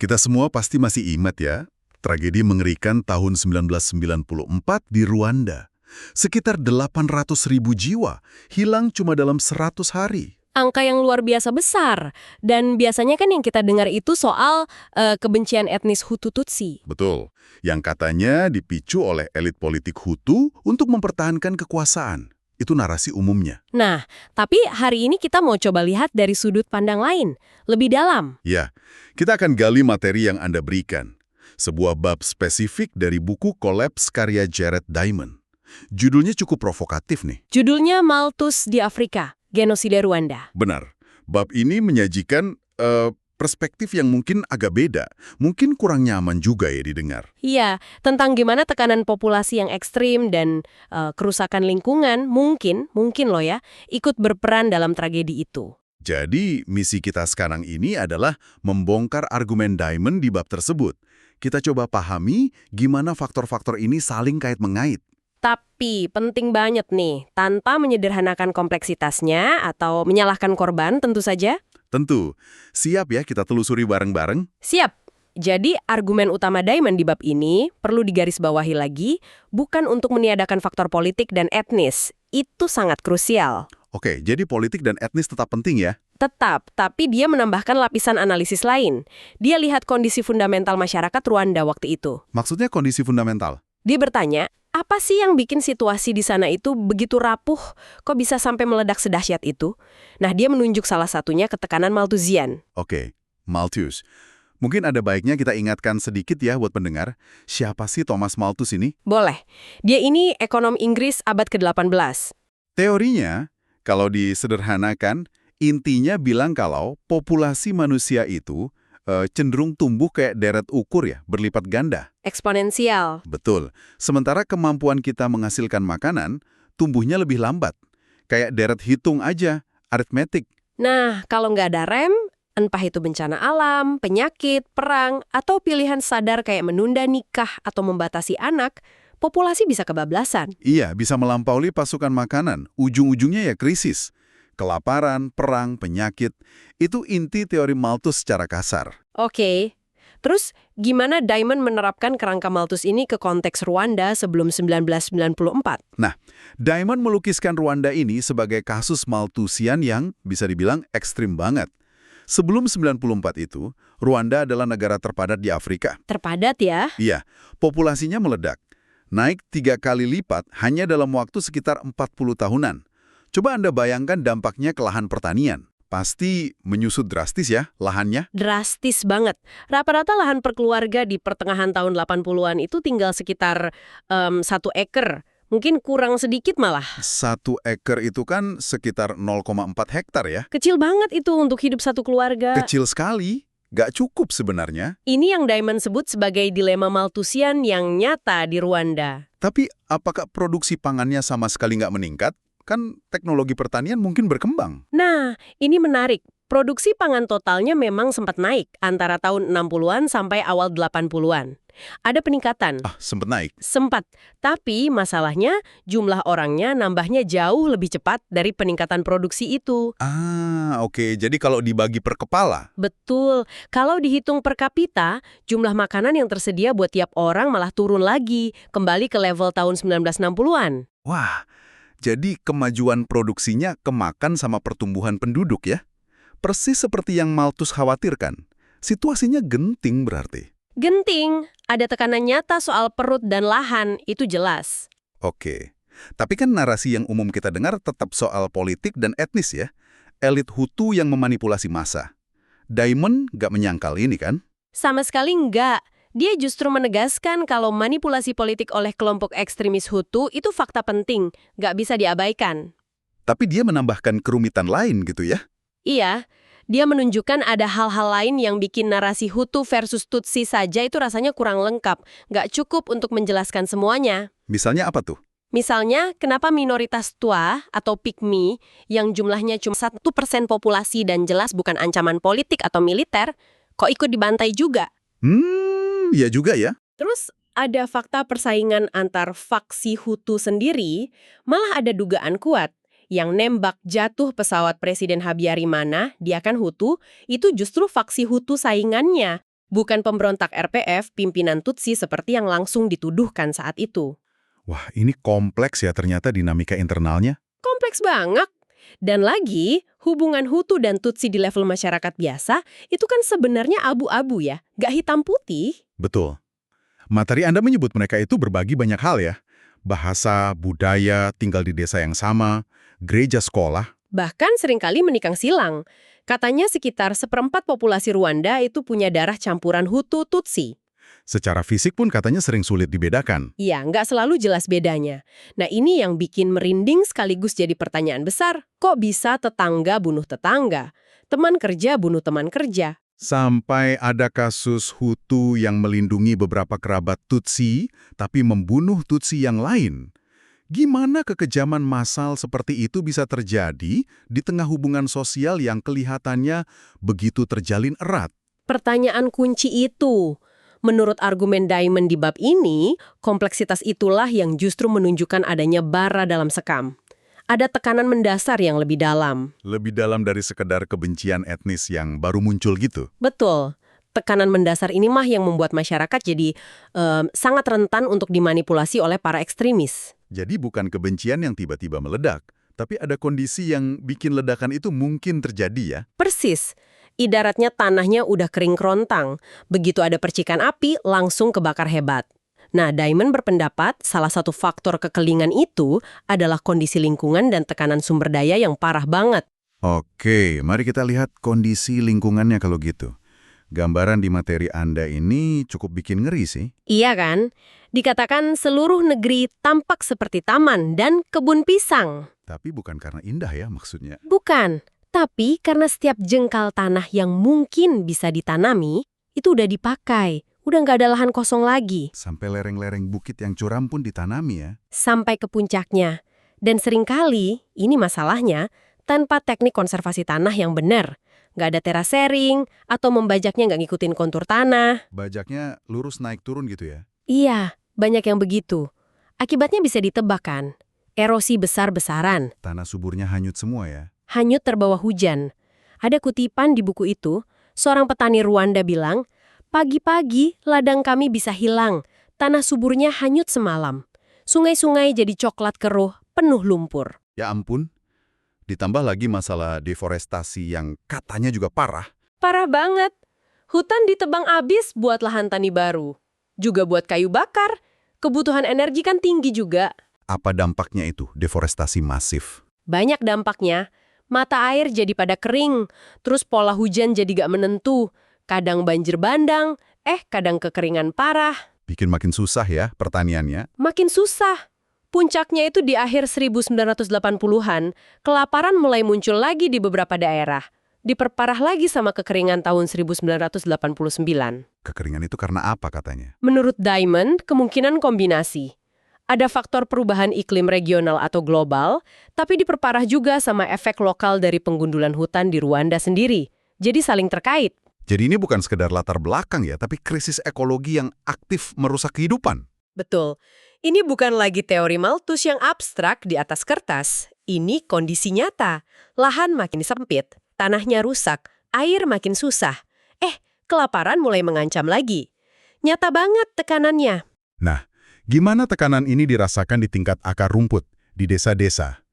Kita semua pasti masih ingat ya, tragedi mengerikan tahun 1994 di Rwanda. Sekitar 800.000 jiwa hilang cuma dalam 100 hari. Angka yang luar biasa besar. Dan biasanya kan yang kita dengar itu soal kebencian etnis Hutu-Tutsi. Betul, yang katanya dipicu oleh elit politik Hutu untuk mempertahankan kekuasaan. Itu narasi umumnya. Nah, tapi hari ini kita mau coba lihat dari sudut pandang lain, lebih dalam. Ya, kita akan gali materi yang Anda berikan. Sebuah bab spesifik dari buku Collapse karya Jared Diamond. Judulnya cukup provokatif nih. Judulnya Malthus di Afrika, Genosida Rwanda. Benar, bab ini menyajikan perspektif yang mungkin agak beda, mungkin kurang nyaman juga ya didengar. Iya, tentang gimana tekanan populasi yang ekstrim dan kerusakan lingkungan mungkin loh ya, ikut berperan dalam tragedi itu. Jadi, misi kita sekarang ini adalah membongkar argumen Diamond di bab tersebut. Kita coba pahami gimana faktor-faktor ini saling kait-mengait. Tapi penting banget nih, tanpa menyederhanakan kompleksitasnya atau menyalahkan korban tentu saja. Tentu, siap ya kita telusuri bareng-bareng? Siap. Jadi argumen utama Diamond di bab ini perlu digarisbawahi lagi, bukan untuk meniadakan faktor politik dan etnis. Itu sangat krusial. Oke, jadi politik dan etnis tetap penting ya? Tetap, tapi dia menambahkan lapisan analisis lain. Dia lihat kondisi fundamental masyarakat Rwanda waktu itu. Maksudnya kondisi fundamental? Dia bertanya, apa sih yang bikin situasi di sana itu begitu rapuh? Kok bisa sampai meledak sedahsyat itu? Nah, dia menunjuk salah satunya ketekanan Malthusian. Oke, Malthus. Mungkin ada baiknya kita ingatkan sedikit ya buat pendengar, siapa sih Thomas Malthus ini? Boleh. Dia ini ekonom Inggris abad ke-18. Teorinya, kalau disederhanakan, intinya bilang kalau populasi manusia itu cenderung tumbuh kayak deret ukur ya, berlipat ganda. Eksponensial. Betul. Sementara kemampuan kita menghasilkan makanan, tumbuhnya lebih lambat. Kayak deret hitung aja, aritmetik. Nah, kalau nggak ada rem, entah itu bencana alam, penyakit, perang, atau pilihan sadar kayak menunda nikah atau membatasi anak, populasi bisa kebablasan. Iya, bisa melampaui pasukan makanan. Ujung-ujungnya ya krisis. Kelaparan, perang, penyakit. Itu inti teori Malthus secara kasar. Oke. Terus, gimana Diamond menerapkan kerangka Malthus ini ke konteks Rwanda sebelum 1994? Nah, Diamond melukiskan Rwanda ini sebagai kasus Malthusian yang bisa dibilang ekstrim banget. Sebelum 94 itu, Rwanda adalah negara terpadat di Afrika. Terpadat ya? Iya, populasinya meledak. Naik 3 kali lipat hanya dalam waktu sekitar 40 tahunan. Coba Anda bayangkan dampaknya ke lahan pertanian. Pasti menyusut drastis ya lahannya. Drastis banget. Rata-rata lahan per keluarga di pertengahan tahun 80-an itu tinggal sekitar 1 ekar. Mungkin kurang sedikit malah. 1 ekar itu kan sekitar 0,4 hektar ya. Kecil banget itu untuk hidup satu keluarga. Kecil sekali, gak cukup sebenarnya. Ini yang Diamond sebut sebagai dilema Malthusian yang nyata di Rwanda. Tapi apakah produksi pangannya sama sekali nggak meningkat? Kan teknologi pertanian mungkin berkembang. Nah, ini menarik. Produksi pangan totalnya memang sempat naik antara tahun 60-an sampai awal 80-an. Ada peningkatan. Sempat naik. Sempat. Tapi masalahnya jumlah orangnya nambahnya jauh lebih cepat dari peningkatan produksi itu. Oke. Jadi kalau dibagi per kepala? Betul. Kalau dihitung per kapita, jumlah makanan yang tersedia buat tiap orang malah turun lagi, kembali ke level tahun 1960-an. Wah, jadi kemajuan produksinya kemakan sama pertumbuhan penduduk ya? Persis seperti yang Malthus khawatirkan. Situasinya genting berarti. Genting. Ada tekanan nyata soal perut dan lahan, itu jelas. Oke. Tapi kan narasi yang umum kita dengar tetap soal politik dan etnis ya. Elit Hutu yang memanipulasi massa. Diamond nggak menyangkal ini kan? Sama sekali enggak. Dia justru menegaskan kalau manipulasi politik oleh kelompok ekstremis Hutu itu fakta penting, nggak bisa diabaikan. Tapi dia menambahkan kerumitan lain gitu ya? Iya, dia menunjukkan ada hal-hal lain yang bikin narasi Hutu versus Tutsi saja itu rasanya kurang lengkap, nggak cukup untuk menjelaskan semuanya. Misalnya apa tuh? Misalnya, kenapa minoritas Twa atau Pygmy yang jumlahnya cuma 1% populasi dan jelas bukan ancaman politik atau militer, kok ikut dibantai juga? Iya juga ya. Terus ada fakta persaingan antar faksi Hutu sendiri, malah ada dugaan kuat. Yang nembak jatuh pesawat Presiden Habyarimana, dia kan Hutu, itu justru faksi Hutu saingannya. Bukan pemberontak RPF, pimpinan Tutsi seperti yang langsung dituduhkan saat itu. Wah, ini kompleks ya ternyata dinamika internalnya. Kompleks banget. Dan lagi, hubungan Hutu dan Tutsi di level masyarakat biasa itu kan sebenarnya abu-abu ya, nggak hitam putih. Betul. Materi Anda menyebut mereka itu berbagi banyak hal ya. Bahasa, budaya, tinggal di desa yang sama, gereja sekolah. Bahkan seringkali menikang silang. Katanya sekitar 1/4 populasi Rwanda itu punya darah campuran Hutu-Tutsi. Secara fisik pun katanya sering sulit dibedakan. Iya, nggak selalu jelas bedanya. Nah, ini yang bikin merinding sekaligus jadi pertanyaan besar. Kok bisa tetangga bunuh tetangga? Teman kerja bunuh teman kerja? Sampai ada kasus Hutu yang melindungi beberapa kerabat Tutsi, tapi membunuh Tutsi yang lain. Gimana kekejaman massal seperti itu bisa terjadi di tengah hubungan sosial yang kelihatannya begitu terjalin erat? Pertanyaan kunci itu. Menurut argumen Diamond di bab ini, kompleksitas itulah yang justru menunjukkan adanya bara dalam sekam. Ada tekanan mendasar yang lebih dalam. Lebih dalam dari sekedar kebencian etnis yang baru muncul gitu. Betul. Tekanan mendasar ini mah yang membuat masyarakat jadi sangat rentan untuk dimanipulasi oleh para ekstremis. Jadi bukan kebencian yang tiba-tiba meledak, tapi ada kondisi yang bikin ledakan itu mungkin terjadi ya? Persis. Ibaratnya tanahnya udah kering kerontang. Begitu ada percikan api, langsung kebakar hebat. Nah, Diamond berpendapat salah satu faktor kekelingan itu adalah kondisi lingkungan dan tekanan sumber daya yang parah banget. Oke, mari kita lihat kondisi lingkungannya kalau gitu. Gambaran di materi Anda ini cukup bikin ngeri sih. Iya kan? Dikatakan seluruh negeri tampak seperti taman dan kebun pisang. Tapi bukan karena indah ya maksudnya. Bukan, tapi karena setiap jengkal tanah yang mungkin bisa ditanami, itu udah dipakai. Udah nggak ada lahan kosong lagi. Sampai lereng-lereng bukit yang curam pun ditanami ya. Sampai ke puncaknya. Dan seringkali, ini masalahnya, tanpa teknik konservasi tanah yang benar. Nggak ada terasering, atau membajaknya nggak ngikutin kontur tanah. Bajaknya lurus naik turun gitu ya. Iya, banyak yang begitu. Akibatnya bisa ditebak kan? Erosi besar-besaran. Tanah suburnya hanyut semua ya. Hanyut terbawa hujan. Ada kutipan di buku itu, seorang petani Rwanda bilang, pagi-pagi ladang kami bisa hilang, tanah suburnya hanyut semalam. Sungai-sungai jadi coklat keruh, penuh lumpur. Ya ampun, ditambah lagi masalah deforestasi yang katanya juga parah. Parah banget. Hutan ditebang abis buat lahan tani baru. Juga buat kayu bakar. Kebutuhan energi kan tinggi juga. Apa dampaknya itu, deforestasi masif? Banyak dampaknya. Mata air jadi pada kering, terus pola hujan jadi gak menentu. Kadang banjir bandang, kadang kekeringan parah. Bikin makin susah ya pertaniannya. Makin susah. Puncaknya itu di akhir 1980-an, kelaparan mulai muncul lagi di beberapa daerah. Diperparah lagi sama kekeringan tahun 1989. Kekeringan itu karena apa katanya? Menurut Diamond, kemungkinan kombinasi. Ada faktor perubahan iklim regional atau global, tapi diperparah juga sama efek lokal dari penggundulan hutan di Rwanda sendiri. Jadi saling terkait. Jadi ini bukan sekedar latar belakang ya, tapi krisis ekologi yang aktif merusak kehidupan. Betul. Ini bukan lagi teori Malthus yang abstrak di atas kertas. Ini kondisi nyata. Lahan makin sempit, tanahnya rusak, air makin susah. Kelaparan mulai mengancam lagi. Nyata banget tekanannya. Nah, gimana tekanan ini dirasakan di tingkat akar rumput, di desa-desa?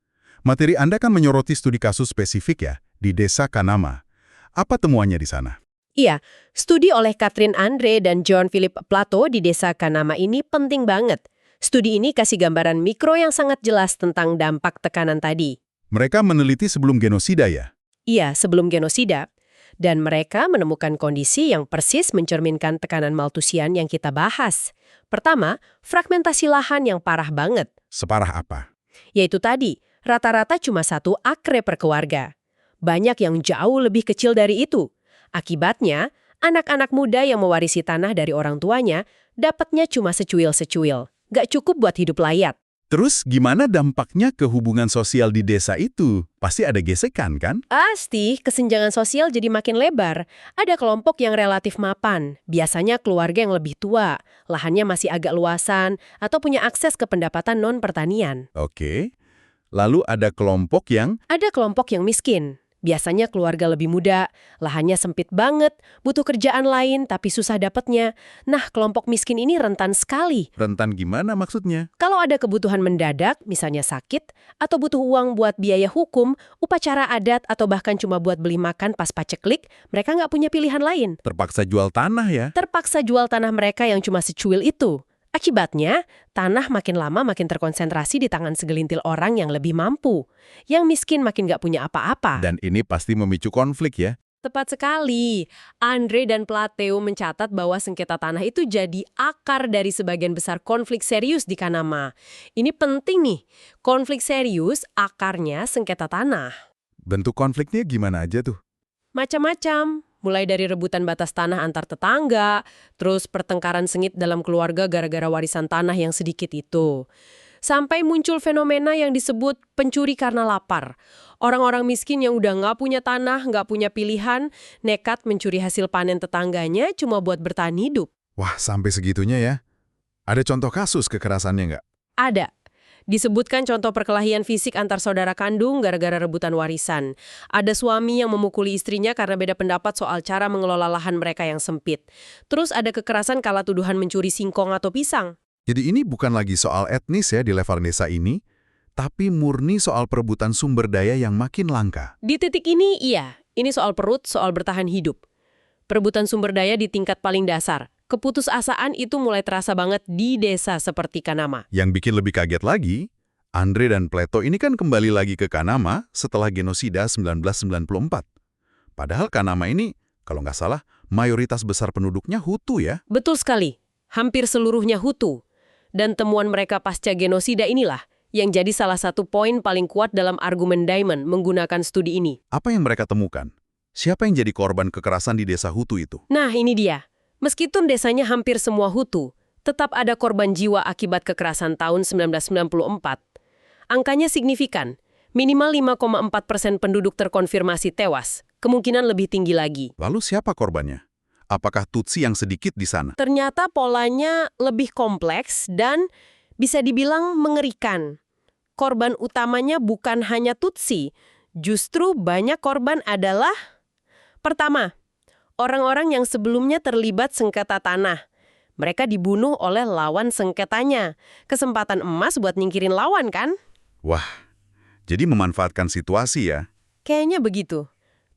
Materi Anda kan menyoroti studi kasus spesifik ya, di desa Kanama. Apa temuannya di sana? Iya, studi oleh Catherine Andre dan John Philip Plato di desa Kanama ini penting banget. Studi ini kasih gambaran mikro yang sangat jelas tentang dampak tekanan tadi. Mereka meneliti sebelum genosida ya? Iya, sebelum genosida. Dan mereka menemukan kondisi yang persis mencerminkan tekanan Malthusian yang kita bahas. Pertama, fragmentasi lahan yang parah banget. Separah apa? Yaitu tadi, rata-rata cuma 1 akre per keluarga. Banyak yang jauh lebih kecil dari itu. Akibatnya, anak-anak muda yang mewarisi tanah dari orang tuanya dapatnya cuma secuil-secuil. Gak cukup buat hidup layak. Terus gimana dampaknya ke hubungan sosial di desa itu? Pasti ada gesekan kan? Pasti, kesenjangan sosial jadi makin lebar. Ada kelompok yang relatif mapan, biasanya keluarga yang lebih tua, lahannya masih agak luasan, atau punya akses ke pendapatan non-pertanian. Oke. Lalu ada kelompok yang Ada kelompok yang miskin. Biasanya keluarga lebih muda, lahannya sempit banget, butuh kerjaan lain tapi susah dapatnya. Nah, kelompok miskin ini rentan sekali. Rentan gimana maksudnya? Kalau ada kebutuhan mendadak, misalnya sakit, atau butuh uang buat biaya hukum, upacara adat, atau bahkan cuma buat beli makan pas paceklik, mereka nggak punya pilihan lain. Terpaksa jual tanah ya? Terpaksa jual tanah mereka yang cuma secuil itu. Akibatnya, tanah makin lama makin terkonsentrasi di tangan segelintir orang yang lebih mampu. Yang miskin makin nggak punya apa-apa. Dan ini pasti memicu konflik ya? Tepat sekali. Andre dan Plateo mencatat bahwa sengketa tanah itu jadi akar dari sebagian besar konflik serius di Kanama. Ini penting nih. Konflik serius akarnya sengketa tanah. Bentuk konfliknya gimana aja tuh? Macam-macam. Mulai dari rebutan batas tanah antar tetangga, terus pertengkaran sengit dalam keluarga gara-gara warisan tanah yang sedikit itu. Sampai muncul fenomena yang disebut pencuri karena lapar. Orang-orang miskin yang udah nggak punya tanah, nggak punya pilihan, nekat mencuri hasil panen tetangganya cuma buat bertahan hidup. Wah, sampai segitunya ya? Ada contoh kasus kekerasannya nggak? Ada. Disebutkan contoh perkelahian fisik antar saudara kandung gara-gara rebutan warisan. Ada suami yang memukuli istrinya karena beda pendapat soal cara mengelola lahan mereka yang sempit. Terus ada kekerasan kala tuduhan mencuri singkong atau pisang. Jadi ini bukan lagi soal etnis ya di level desa ini, tapi murni soal perebutan sumber daya yang makin langka. Di titik ini, iya. Ini soal perut, soal bertahan hidup. Perebutan sumber daya di tingkat paling dasar. Keputusasaan itu mulai terasa banget di desa seperti Kanama. Yang bikin lebih kaget lagi, Andre dan Plato ini kan kembali lagi ke Kanama setelah genosida 1994. Padahal Kanama ini, kalau nggak salah, mayoritas besar penduduknya Hutu ya. Betul sekali. Hampir seluruhnya Hutu. Dan temuan mereka pasca genosida inilah yang jadi salah satu poin paling kuat dalam argumen Diamond menggunakan studi ini. Apa yang mereka temukan? Siapa yang jadi korban kekerasan di desa Hutu itu? Nah, ini dia. Meskipun desanya hampir semua Hutu, tetap ada korban jiwa akibat kekerasan tahun 1994. Angkanya signifikan. Minimal 5,4% penduduk terkonfirmasi tewas. Kemungkinan lebih tinggi lagi. Lalu siapa korbannya? Apakah Tutsi yang sedikit di sana? Ternyata polanya lebih kompleks dan bisa dibilang mengerikan. Korban utamanya bukan hanya Tutsi. Justru banyak korban adalah, pertama, orang-orang yang sebelumnya terlibat sengketa tanah. Mereka dibunuh oleh lawan sengketanya. Kesempatan emas buat nyingkirin lawan, kan? Wah, jadi memanfaatkan situasi ya? Kayaknya begitu.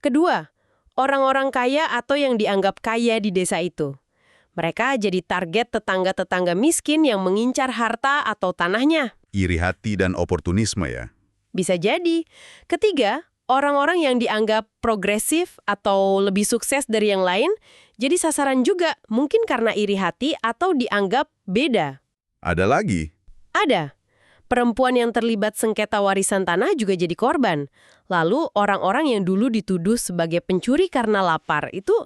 Kedua, orang-orang kaya atau yang dianggap kaya di desa itu. Mereka jadi target tetangga-tetangga miskin yang mengincar harta atau tanahnya. Iri hati dan oportunisme ya? Bisa jadi. Ketiga, orang-orang yang dianggap progresif atau lebih sukses dari yang lain, jadi sasaran juga, mungkin karena iri hati atau dianggap beda. Ada lagi? Ada. Perempuan yang terlibat sengketa warisan tanah juga jadi korban. Lalu orang-orang yang dulu dituduh sebagai pencuri karena lapar, itu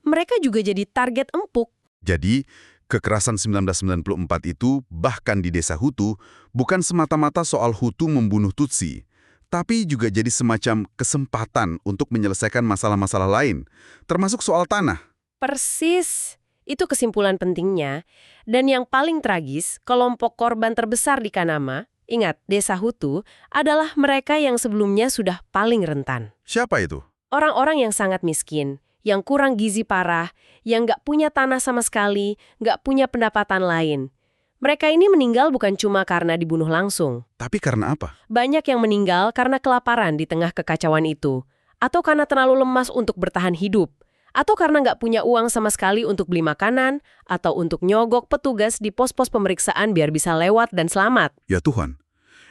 mereka juga jadi target empuk. Jadi, kekerasan 1994 itu bahkan di desa Hutu bukan semata-mata soal Hutu membunuh Tutsi, tapi juga jadi semacam kesempatan untuk menyelesaikan masalah-masalah lain, termasuk soal tanah. Persis. Itu kesimpulan pentingnya. Dan yang paling tragis, kelompok korban terbesar di Kanama, ingat, desa Hutu, adalah mereka yang sebelumnya sudah paling rentan. Siapa itu? Orang-orang yang sangat miskin, yang kurang gizi parah, yang nggak punya tanah sama sekali, nggak punya pendapatan lain. Mereka ini meninggal bukan cuma karena dibunuh langsung. Tapi karena apa? Banyak yang meninggal karena kelaparan di tengah kekacauan itu. Atau karena terlalu lemas untuk bertahan hidup. Atau karena nggak punya uang sama sekali untuk beli makanan. Atau untuk nyogok petugas di pos-pos pemeriksaan biar bisa lewat dan selamat. Ya Tuhan,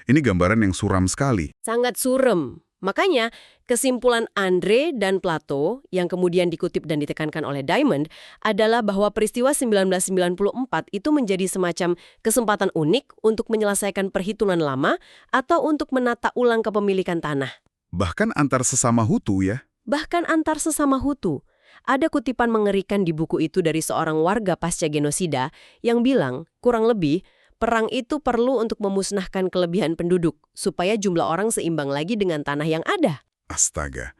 ini gambaran yang suram sekali. Sangat surem. Makanya, kesimpulan Andre dan Plato yang kemudian dikutip dan ditekankan oleh Diamond adalah bahwa peristiwa 1994 itu menjadi semacam kesempatan unik untuk menyelesaikan perhitungan lama atau untuk menata ulang kepemilikan tanah. Bahkan antar sesama Hutu ya? Bahkan antar sesama Hutu. Ada kutipan mengerikan di buku itu dari seorang warga pasca genosida yang bilang, kurang lebih, perang itu perlu untuk memusnahkan kelebihan penduduk, supaya jumlah orang seimbang lagi dengan tanah yang ada. Astaga,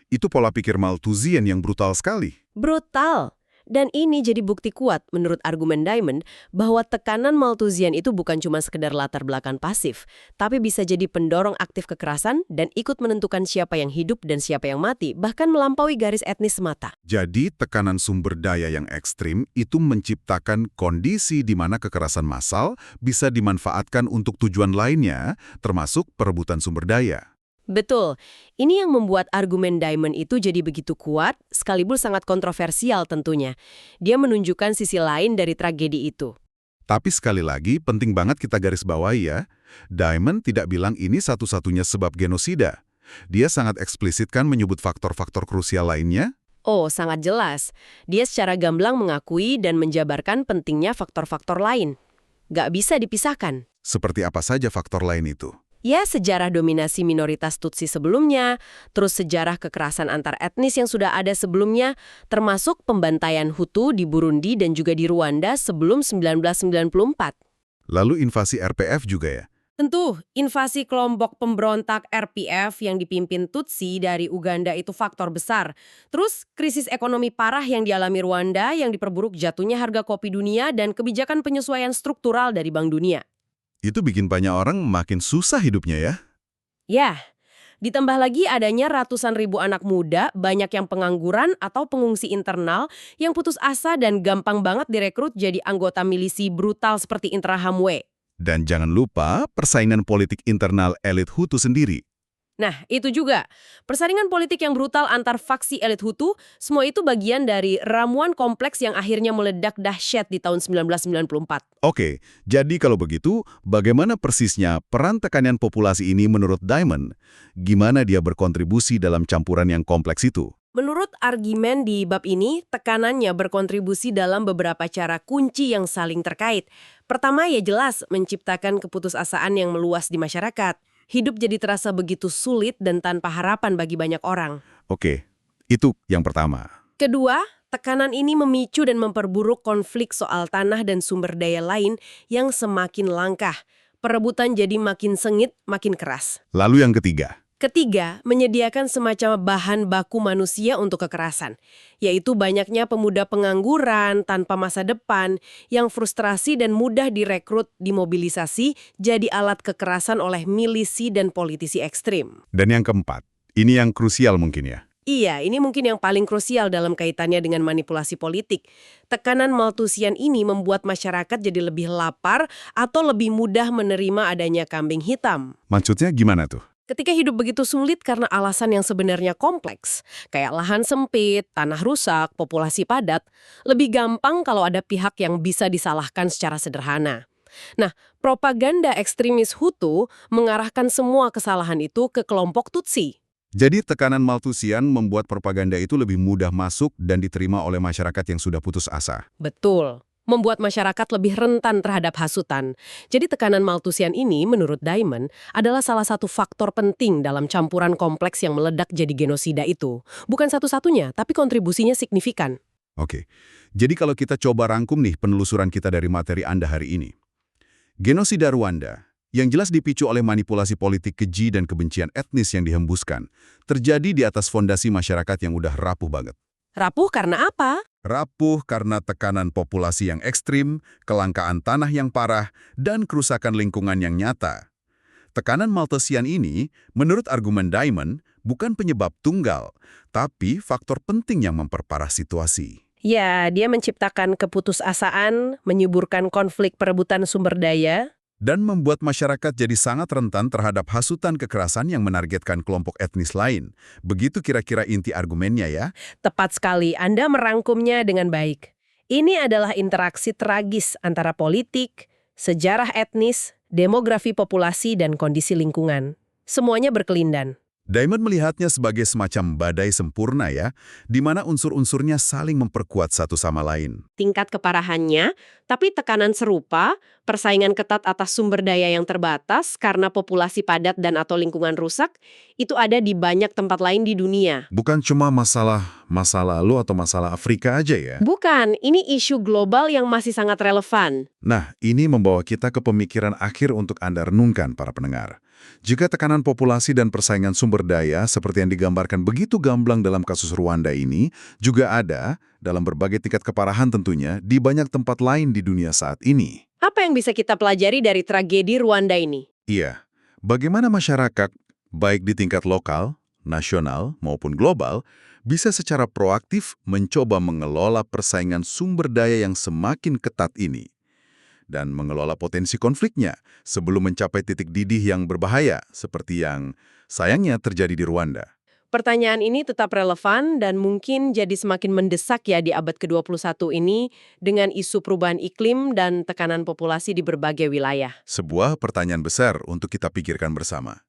itu pola pikir Malthusian yang brutal sekali. Brutal. Dan ini jadi bukti kuat menurut argumen Diamond bahwa tekanan Malthusian itu bukan cuma sekedar latar belakang pasif, tapi bisa jadi pendorong aktif kekerasan dan ikut menentukan siapa yang hidup dan siapa yang mati, bahkan melampaui garis etnis semata. Jadi tekanan sumber daya yang ekstrim itu menciptakan kondisi di mana kekerasan massal bisa dimanfaatkan untuk tujuan lainnya, termasuk perebutan sumber daya. Betul. Ini yang membuat argumen Diamond itu jadi begitu kuat, sekaligus sangat kontroversial tentunya. Dia menunjukkan sisi lain dari tragedi itu. Tapi sekali lagi, penting banget kita garis bawahi ya, Diamond tidak bilang ini satu-satunya sebab genosida. Dia sangat eksplisit kan menyebut faktor-faktor krusial lainnya. Oh, sangat jelas. Dia secara gamblang mengakui dan menjabarkan pentingnya faktor-faktor lain. Gak bisa dipisahkan. Seperti apa saja faktor lain itu? Ya, sejarah dominasi minoritas Tutsi sebelumnya, terus sejarah kekerasan antar etnis yang sudah ada sebelumnya, termasuk pembantaian Hutu di Burundi dan juga di Rwanda sebelum 1994. Lalu invasi RPF juga ya? Tentu, invasi kelompok pemberontak RPF yang dipimpin Tutsi dari Uganda itu faktor besar. Terus, krisis ekonomi parah yang dialami Rwanda yang diperburuk jatuhnya harga kopi dunia dan kebijakan penyesuaian struktural dari Bank Dunia. Itu bikin banyak orang makin susah hidupnya ya? Ya, ditambah lagi adanya ratusan ribu anak muda, banyak yang pengangguran atau pengungsi internal yang putus asa dan gampang banget direkrut jadi anggota milisi brutal seperti Interahamwe. Dan jangan lupa persaingan politik internal elit Hutu sendiri. Nah, itu juga. Persaingan politik yang brutal antar faksi elit Hutu, semua itu bagian dari ramuan kompleks yang akhirnya meledak dahsyat di tahun 1994. Oke, jadi kalau begitu, bagaimana persisnya peran tekanan populasi ini menurut Diamond? Gimana dia berkontribusi dalam campuran yang kompleks itu? Menurut argumen di bab ini, tekanannya berkontribusi dalam beberapa cara kunci yang saling terkait. Pertama, ya jelas menciptakan keputusasaan yang meluas di masyarakat. Hidup jadi terasa begitu sulit dan tanpa harapan bagi banyak orang. Oke, itu yang pertama. Kedua, tekanan ini memicu dan memperburuk konflik soal tanah dan sumber daya lain yang semakin langka. Perebutan jadi makin sengit, makin keras. Lalu yang ketiga? Ketiga, menyediakan semacam bahan baku manusia untuk kekerasan, yaitu banyaknya pemuda pengangguran tanpa masa depan yang frustrasi dan mudah direkrut, dimobilisasi, jadi alat kekerasan oleh milisi dan politisi ekstrim. Dan yang keempat, ini yang krusial mungkin ya? Iya, ini mungkin yang paling krusial dalam kaitannya dengan manipulasi politik. Tekanan Malthusian ini membuat masyarakat jadi lebih lapar atau lebih mudah menerima adanya kambing hitam. Maksudnya gimana tuh? Ketika hidup begitu sulit karena alasan yang sebenarnya kompleks, kayak lahan sempit, tanah rusak, populasi padat, lebih gampang kalau ada pihak yang bisa disalahkan secara sederhana. Nah, propaganda ekstremis Hutu mengarahkan semua kesalahan itu ke kelompok Tutsi. Jadi tekanan Malthusian membuat propaganda itu lebih mudah masuk dan diterima oleh masyarakat yang sudah putus asa. Betul. Membuat masyarakat lebih rentan terhadap hasutan. Jadi tekanan Malthusian ini, menurut Diamond, adalah salah satu faktor penting dalam campuran kompleks yang meledak jadi genosida itu. Bukan satu-satunya, tapi kontribusinya signifikan. Oke, jadi kalau kita coba rangkum nih penelusuran kita dari materi Anda hari ini. Genosida Rwanda, yang jelas dipicu oleh manipulasi politik keji dan kebencian etnis yang dihembuskan, terjadi di atas fondasi masyarakat yang udah rapuh banget. Rapuh karena apa? Rapuh karena tekanan populasi yang ekstrim, kelangkaan tanah yang parah, dan kerusakan lingkungan yang nyata. Tekanan Malthusian ini, menurut argumen Diamond, bukan penyebab tunggal, tapi faktor penting yang memperparah situasi. Ya, dia menciptakan keputusasaan, menyuburkan konflik perebutan sumber daya, Dan membuat masyarakat jadi sangat rentan terhadap hasutan kekerasan yang menargetkan kelompok etnis lain. Begitu kira-kira inti argumennya ya. Tepat sekali, Anda merangkumnya dengan baik. Ini adalah interaksi tragis antara politik, sejarah etnis, demografi populasi, dan kondisi lingkungan. Semuanya berkelindan. Diamond melihatnya sebagai semacam badai sempurna ya, di mana unsur-unsurnya saling memperkuat satu sama lain. Tingkat keparahannya, tapi tekanan serupa, persaingan ketat atas sumber daya yang terbatas karena populasi padat dan atau lingkungan rusak, itu ada di banyak tempat lain di dunia. Bukan cuma masalah masa lalu atau masalah Afrika aja ya. Bukan, ini isu global yang masih sangat relevan. Nah, ini membawa kita ke pemikiran akhir untuk Anda renungkan para pendengar. Jika tekanan populasi dan persaingan sumber daya seperti yang digambarkan begitu gamblang dalam kasus Rwanda ini, juga ada dalam berbagai tingkat keparahan tentunya di banyak tempat lain di dunia saat ini. Apa yang bisa kita pelajari dari tragedi Rwanda ini? Iya, bagaimana masyarakat, baik di tingkat lokal, nasional, maupun global, bisa secara proaktif mencoba mengelola persaingan sumber daya yang semakin ketat ini dan mengelola potensi konfliknya sebelum mencapai titik didih yang berbahaya seperti yang sayangnya terjadi di Rwanda. Pertanyaan ini tetap relevan dan mungkin jadi semakin mendesak ya di abad ke-21 ini dengan isu perubahan iklim dan tekanan populasi di berbagai wilayah. Sebuah pertanyaan besar untuk kita pikirkan bersama.